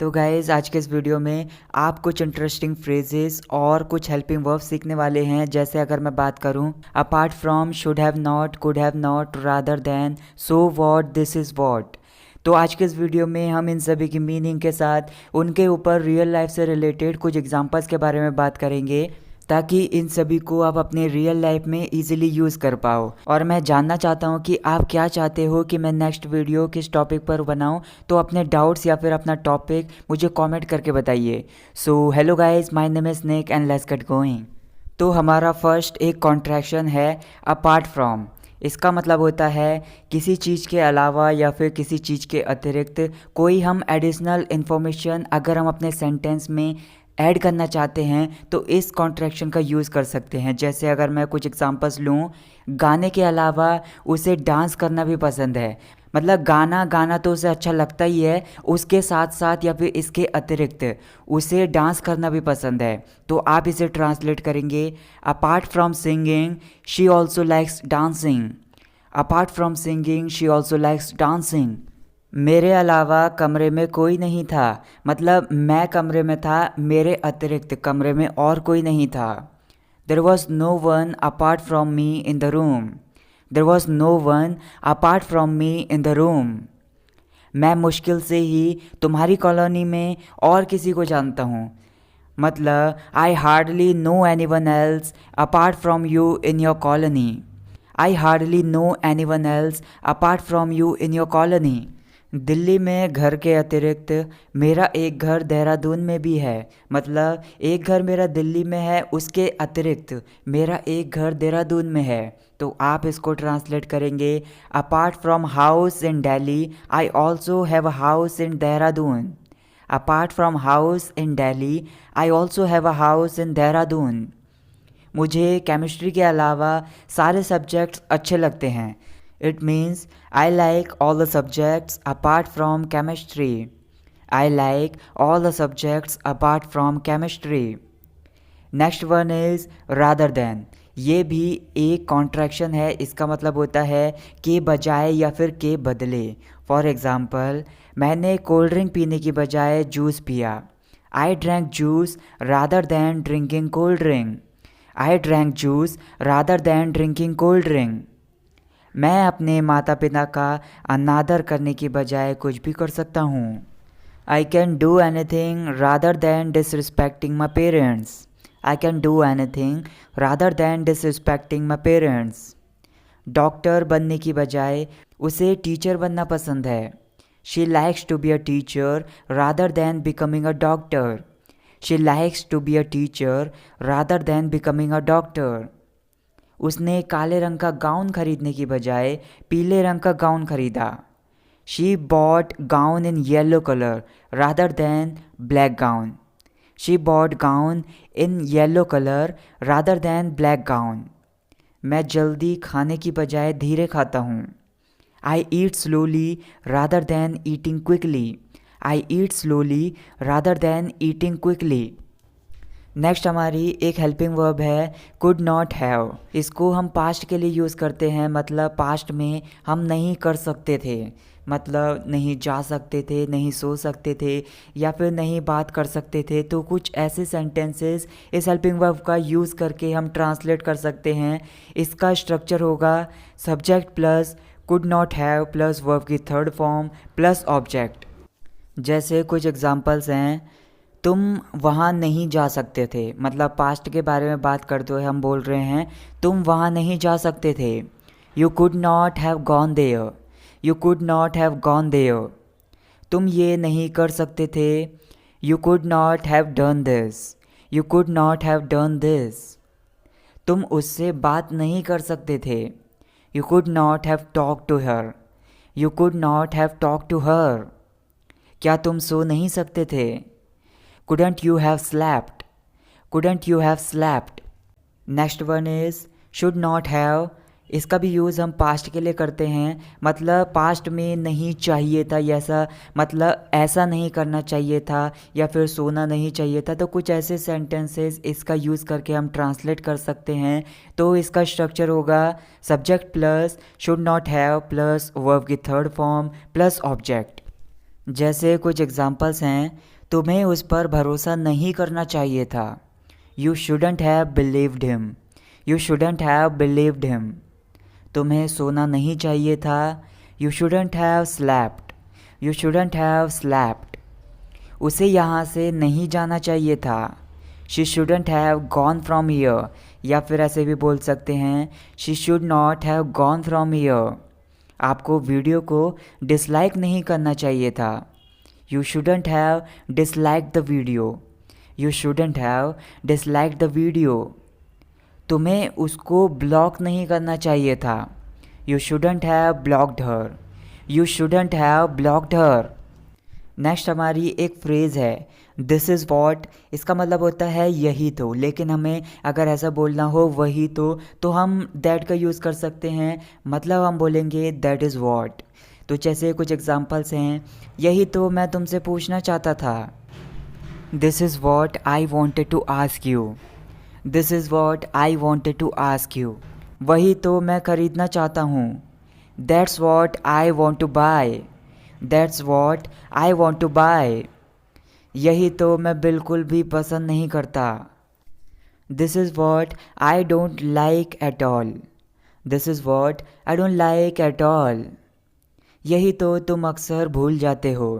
तो गाइज़ आज के इस वीडियो में आप कुछ इंटरेस्टिंग फ्रेजेस और कुछ हेल्पिंग वर्ब सीखने वाले हैं। जैसे अगर मैं बात करूं, apart from, should have not, could have not, rather than, so what, this is what. तो आज के इस वीडियो में हम इन सभी की मीनिंग के साथ उनके ऊपर रियल लाइफ से रिलेटेड कुछ एग्जांपल्स के बारे में बात करेंगे, ताकि इन सभी को आप अपने रियल लाइफ में इजीली यूज़ कर पाओ। और मैं जानना चाहता हूँ कि आप क्या चाहते हो कि मैं नेक्स्ट वीडियो किस टॉपिक पर बनाऊँ। तो अपने डाउट्स या फिर अपना टॉपिक मुझे कमेंट करके बताइए। So hello guys, my name is snake and let's get going. तो हमारा फर्स्ट एक कॉन्ट्रैक्शन है अपार्ट फ्रॉम। इसका मतलब होता है किसी चीज़ के अलावा या फिर किसी चीज़ के अतिरिक्त कोई हम एडिशनल इन्फॉर्मेशन अगर हम अपने सेंटेंस में ऐड करना चाहते हैं तो इस कॉन्ट्रैक्शन का यूज़ कर सकते हैं। जैसे अगर मैं कुछ एग्जांपल्स लूँ, गाने के अलावा उसे डांस करना भी पसंद है। मतलब गाना गाना तो उसे अच्छा लगता ही है, उसके साथ साथ या फिर इसके अतिरिक्त उसे डांस करना भी पसंद है। तो आप इसे ट्रांसलेट करेंगे, apart from singing she also likes dancing. Apart from singing she also likes dancing. मेरे अलावा कमरे में कोई नहीं था, मतलब मैं कमरे में था, मेरे अतिरिक्त कमरे में और कोई नहीं था। There was no one apart from me in the room. There was no one apart from me in the room. मैं मुश्किल से ही तुम्हारी कॉलोनी में और किसी को जानता हूँ। मतलब I hardly know anyone else apart from you in your colony. I hardly know anyone else apart from you in your colony. Delhi में घर के अतिरिक्त मेरा एक घर देहरादून में भी है। मतलब एक घर मेरा दिल्ली में है, उसके अतिरिक्त मेरा एक घर देहरादून में है। तो आप इसको ट्रांसलेट करेंगे, apart from house in Delhi I also have a house in Dehradun. Apart from house in Delhi I also have a house in Dehradun. मुझे केमिस्ट्री के अलावा सारे सब्जेक्ट्स अच्छे लगते हैं। It means I like all the subjects apart from chemistry. I like all the subjects apart from chemistry. Next one is rather than. ये भी एक कॉन्ट्रैक्शन है। इसका मतलब होता है के बजाय या फिर के बदले। फॉर एग्ज़ाम्पल, मैंने कोल्ड ड्रिंक पीने की बजाय जूस पिया। I drank juice rather than drinking cold drink. I drank juice rather than drinking cold drink. मैं अपने माता पिता का अनादर करने की बजाय कुछ भी कर सकता हूँ। I can do anything rather than disrespecting my parents. I can do anything rather than disrespecting my parents. Doctor बनने की बजाय उसे टीचर बनना पसंद है। She likes to be a teacher rather than becoming a doctor. She likes to be a teacher rather than becoming a doctor. उसने काले रंग का गाउन खरीदने की बजाय पीले रंग का गाउन खरीदा। She bought gown in yellow colour rather than black gown. She bought gown in yellow colour rather than black gown. मैं जल्दी खाने की बजाय धीरे खाता हूँ। I eat slowly rather than eating quickly. I eat slowly rather than eating quickly. Next हमारी एक हेल्पिंग वर्ब है कुड नॉट हैव। इसको हम पास्ट के लिए यूज़ करते हैं। मतलब पास्ट में हम नहीं कर सकते थे, मतलब नहीं जा सकते थे, नहीं सो सकते थे या फिर नहीं बात कर सकते थे। तो कुछ ऐसे सेंटेंसेस इस हेल्पिंग वर्ब का यूज़ करके हम ट्रांसलेट कर सकते हैं। इसका स्ट्रक्चर होगा subject plus could not have plus verb की थर्ड फॉर्म प्लस ऑब्जेक्ट। जैसे कुछ एग्जांपल्स हैं, तुम वहाँ नहीं जा सकते थे। मतलब पास्ट के बारे में बात करते हुए हम बोल रहे हैं तुम वहाँ नहीं जा सकते थे। You could not have gone there. You could not have gone there. तुम ये नहीं कर सकते थे। You could not have done this. You could not have done this. तुम उससे बात नहीं कर सकते थे। You could not have talk to her. You could not have talk to her. क्या तुम सो नहीं सकते थे। Couldn't you have slept? Couldn't you have slept? Next one is should not have. इसका भी यूज़ हम पास्ट के लिए करते हैं। मतलब पास्ट में नहीं चाहिए था, ऐसा मतलब ऐसा नहीं करना चाहिए था या फिर सोना नहीं चाहिए था। तो कुछ ऐसे सेंटेंसेस इसका यूज़ करके हम ट्रांसलेट कर सकते हैं। तो इसका स्ट्रक्चर होगा subject plus should not have plus verb की थर्ड फॉर्म प्लस ऑब्जेक्ट। जैसे कुछ एग्जांपल्स हैं, तुम्हें उस पर भरोसा नहीं करना चाहिए था। You shouldn't have believed him. You shouldn't have believed him. तुम्हें सोना नहीं चाहिए था। You shouldn't have slapped. You shouldn't have slapped. उसे यहाँ से नहीं जाना चाहिए था। She shouldn't have gone from here. या फिर ऐसे भी बोल सकते हैं, she should not have gone from here. आपको वीडियो को डिसलाइक नहीं करना चाहिए था। You shouldn't have dislike the video. You shouldn't have dislike the video. तुम्हें उसको ब्लॉक नहीं करना चाहिए था। You shouldn't have blocked her. You shouldn't have blocked her. Next हमारी एक फ्रेज़ है, दिस इज़ वॉट। इसका मतलब होता है यही तो, लेकिन हमें अगर ऐसा बोलना हो वही तो हम दैट का यूज़ कर सकते हैं। मतलब हम बोलेंगे दैट इज़ वॉट। तो जैसे कुछ एग्जांपल्स हैं, यही तो मैं तुमसे पूछना चाहता था। This is what I wanted to ask you. This is what I wanted to ask you. वही तो मैं ख़रीदना चाहता हूँ। That's what I want to buy. That's what I want to buy. यही तो मैं बिल्कुल भी पसंद नहीं करता। This is what I don't like at all. This is what I don't like at all. यही तो तुम अक्सर भूल जाते हो।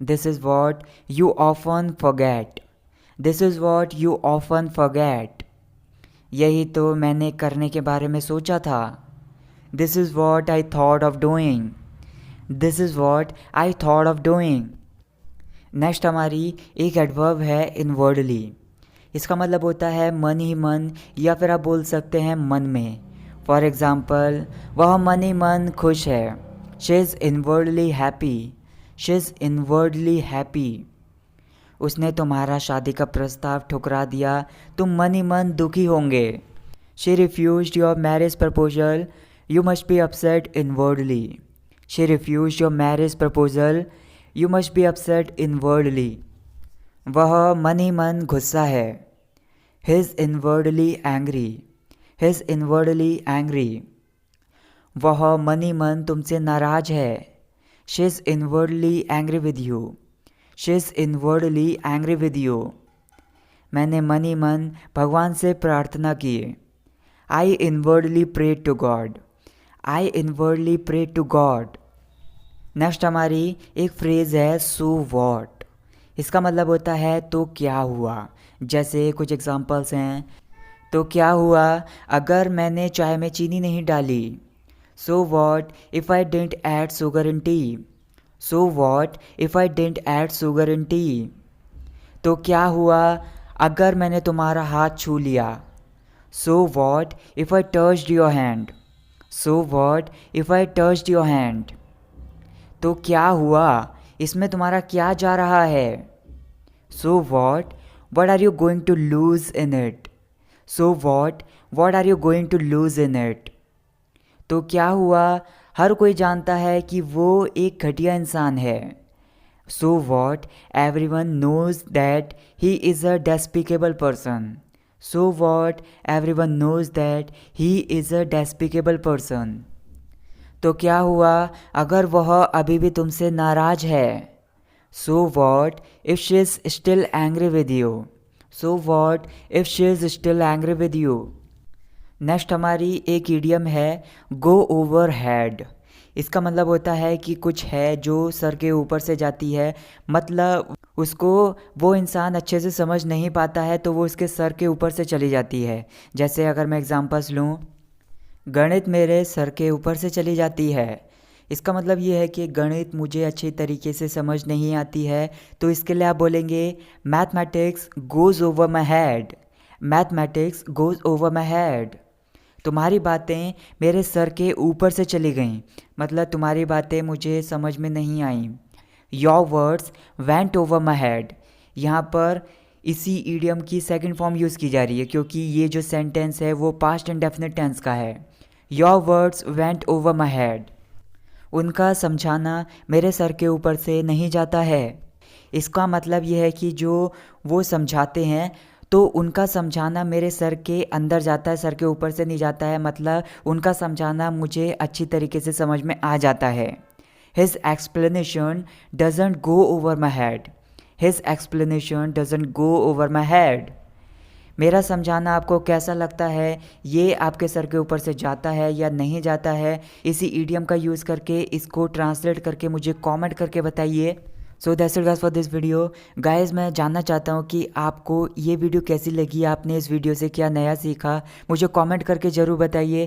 This is what you often forget. This is what you often forget. यही तो मैंने करने के बारे में सोचा था। This is what I thought of doing. This is what I thought of doing. Next हमारी एक एडवर्ब है इनवर्डली। इसका मतलब होता है मन ही मन, या फिर आप बोल सकते हैं मन में। फॉर एग्ज़ाम्पल, वह मन ही मन खुश है। She is inwardly happy. She is inwardly happy. उसने तुम्हारा शादी का प्रस्ताव ठुकरा दिया, तुम मन ही मन दुखी होंगे। She refused your marriage proposal, you must be upset inwardly. She refused your marriage proposal, you must be upset inwardly. वह मन ही मन गुस्सा है। He is inwardly angry. He is inwardly angry. वह मन ही मन तुमसे नाराज है। She is inwardly angry with you. She is inwardly angry with you. मैंने मन ही मन भगवान से प्रार्थना की। आई inwardly pray to God. I inwardly pray to God. Next हमारी एक फ्रेज़ है सो वॉट। इसका मतलब होता है तो क्या हुआ। जैसे कुछ एग्जांपल्स हैं, तो क्या हुआ अगर मैंने चाय में चीनी नहीं डाली। So what if I didn't add sugar in tea. So what if I didn't add sugar in tea. तो क्या हुआ अगर मैंने तुम्हारा हाथ छू लिया। So what if I touched your hand. So what if I touched your hand. तो क्या हुआ इसमें तुम्हारा क्या जा रहा है। So what are you going to lose in it. So what are you going to lose in it. तो क्या हुआ हर कोई जानता है कि वो एक घटिया इंसान है। So what everyone knows that he is a despicable person. So what everyone knows that he is a despicable person. तो क्या हुआ अगर वह अभी भी तुमसे नाराज है। So what if she is still angry with you. So what if she is still angry with you. Next हमारी एक इडियम है गो ओवर हेड। इसका मतलब होता है कि कुछ है जो सर के ऊपर से जाती है, मतलब उसको वो इंसान अच्छे से समझ नहीं पाता है तो वो उसके सर के ऊपर से चली जाती है। जैसे अगर मैं एग्जांपल्स लूँ, गणित मेरे सर के ऊपर से चली जाती है। इसका मतलब ये है कि गणित मुझे अच्छी तरीके से समझ नहीं आती है, तो इसके लिए आप बोलेंगे mathematics goes over my head. Mathematics goes over my head. तुम्हारी बातें मेरे सर के ऊपर से चली गईं, मतलब तुम्हारी बातें मुझे समझ में नहीं आईं। Your words went over my head. यहाँ पर इसी इडियम की सेकंड फॉर्म यूज़ की जा रही है, क्योंकि ये जो सेंटेंस है वो पास्ट इंडेफिनिट टेंस का है। Your words went over my head. उनका समझाना मेरे सर के ऊपर से नहीं जाता है। इसका मतलब यह है कि जो वो समझाते हैं तो उनका समझाना मेरे सर के अंदर जाता है, सर के ऊपर से नहीं जाता है। मतलब उनका समझाना मुझे अच्छी तरीके से समझ में आ जाता है। His explanation doesn't go over my head. His explanation doesn't go over my head. मेरा समझाना आपको कैसा लगता है, ये आपके सर के ऊपर से जाता है या नहीं जाता है? इसी ईडियम का यूज़ करके इसको ट्रांसलेट करके मुझे कमेंट करके बताइए। So that's it guys for this video. Guys मैं जानना चाहता हूँ कि आपको ये वीडियो कैसी लगी, आपने इस वीडियो से क्या नया सीखा, मुझे कमेंट करके ज़रूर बताइए।